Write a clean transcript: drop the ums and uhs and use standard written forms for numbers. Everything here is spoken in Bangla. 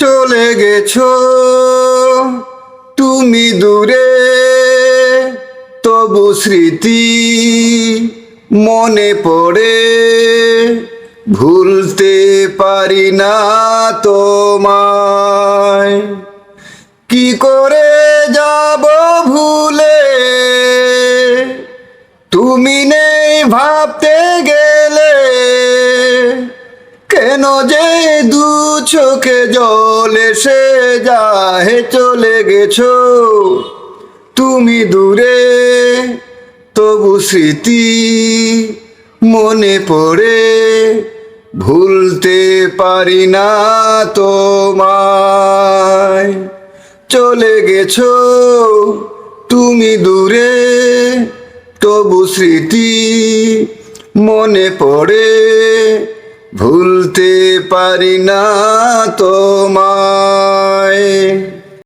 চলে গেছো তুমি দূরে, তবু স্মৃতি মনে পড়ে। ভুলতে পারি না তোমায়, কি করে যাব ভুলে। তুমি নেই ভাবতে গেলে, কেন যে দু চোখে জল এসে যায়। চলে গেছো তুমি দূরে, তবু স্মৃতি মনে পড়ে। ভুলতে পারি না তোমায়। চলে গেছো তুমি দূরে, তবু স্মৃতি মনে পড়ে। ভুলতে পারি না তোমায়।